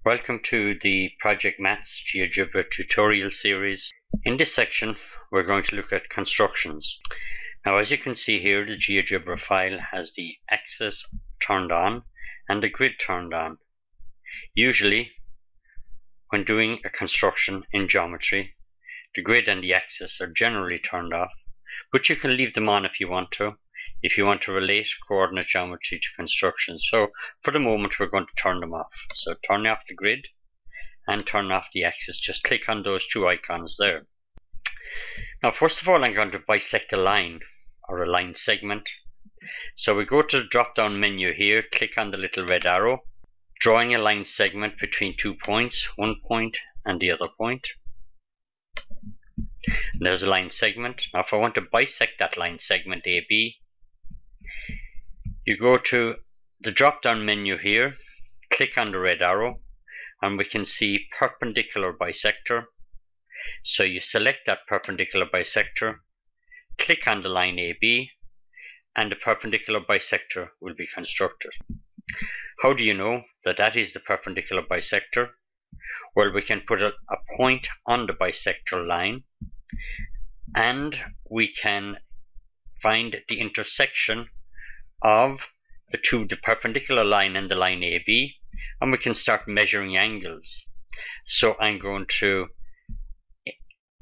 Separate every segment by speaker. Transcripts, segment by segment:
Speaker 1: Welcome to the Project Maths GeoGebra tutorial series. In this section we're going to look at constructions. Now, as you can see here, the GeoGebra file has the axis turned on and the grid turned on. Usually when doing a construction in geometry, the grid and the axis are generally turned off, but you can leave them on if you want to relate coordinate geometry to construction. So for the moment we're going to turn them off. So turn off the grid and turn off the axis. Just click on those two icons there. Now, first of all, I'm going to bisect a line or a line segment. So we go to the drop down menu here, click on the little red arrow, drawing a line segment between 2 points, one point and the other point. And there's a line segment. Now if I want to bisect that line segment AB, you go to the drop down menu here, click on the red arrow, and we can see perpendicular bisector. So you select that perpendicular bisector, click on the line AB, and the perpendicular bisector will be constructed. How do you know that that is the perpendicular bisector? Well, we can put a point on the bisector line, and we can find the intersection of the perpendicular line and the line AB, and we can start measuring angles. So I'm going to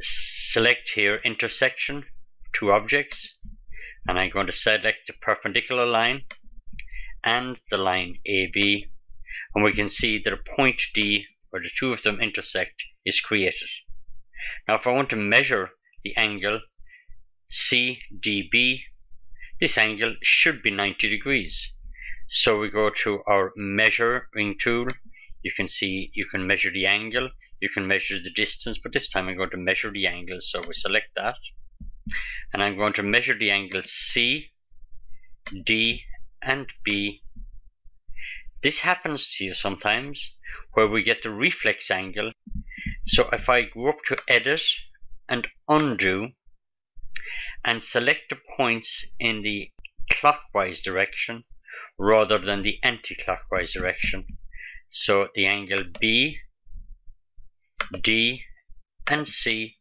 Speaker 1: select here intersection, two objects, and I'm going to select the perpendicular line and the line AB, and we can see that a point D where the two of them intersect is created. Now if I want to measure the angle CDB, this angle should be 90 degrees. So we go to our measuring tool. You can see you can measure the angle, you can measure the distance, but this time I'm going to measure the angle. So we select that, and I'm going to measure the angles C, D and B. This happens to you sometimes where we get the reflex angle. So if I go up to edit and undo and select the points in the clockwise direction rather than the anti-clockwise direction, so the angle B, D and C,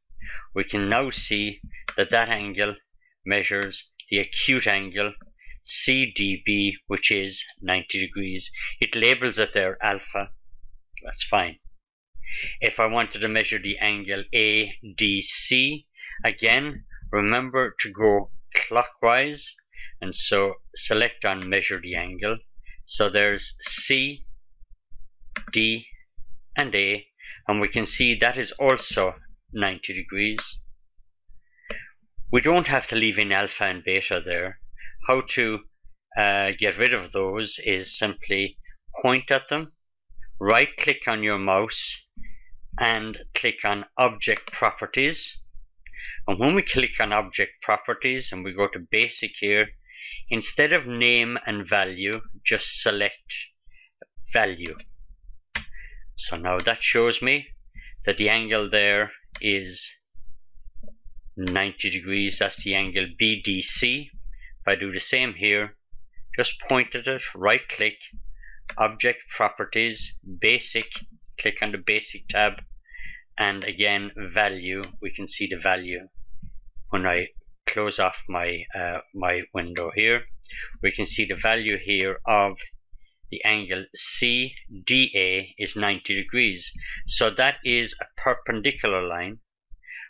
Speaker 1: we can now see that that angle measures the acute angle CDB, which is 90 degrees. It labels it there alpha. That's fine. If I wanted to measure the angle ADC, again, remember to go clockwise, and so select on measure the angle. So there's C, D and A, and we can see that is also 90 degrees. We don't have to leave in alpha and beta there. How to get rid of those is simply point at them, right click on your mouse and click on object properties. And when we click on object properties and we go to basic here, instead of name and value, just select value. So now that shows me that the angle there is 90 degrees. That's the angle BDC. If I do the same here, just point at it, right click, object properties, basic, click on the basic tab, and again value. We can see the value when I close off my my window here. We can see the value here of the angle CDA is 90 degrees. So that is a perpendicular line.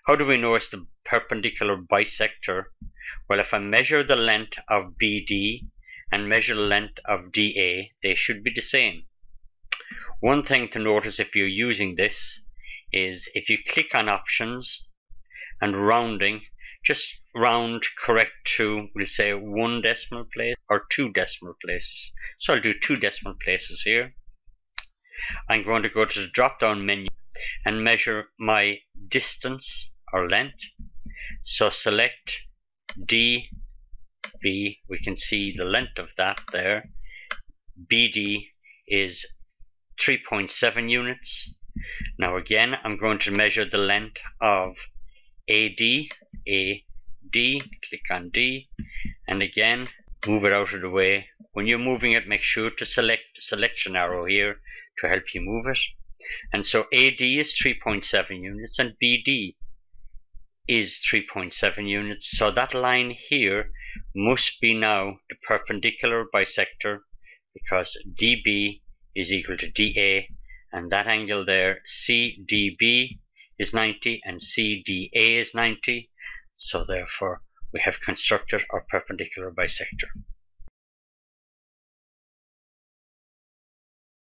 Speaker 1: How do we know it's the perpendicular bisector? Well, if I measure the length of BD and measure the length of DA, they should be the same. One thing to notice if you're using this is if you click on options and rounding, just round correct to, we'll say 1 decimal place or 2 decimal places. So I'll do 2 decimal places here. I'm going to go to the drop down menu and measure my distance or length. So select DB, we can see the length of that there. BD is 3.7 units. Now again, I'm going to measure the length of AD, click on D, and again, move it out of the way. When you're moving it, make sure to select the selection arrow here to help you move it. And so AD is 3.7 units and BD is 3.7 units. So that line here must be now the perpendicular bisector, because DB is equal to DA, and that angle there, CDB, is 90 and CDA is 90. So therefore we have constructed our perpendicular bisector.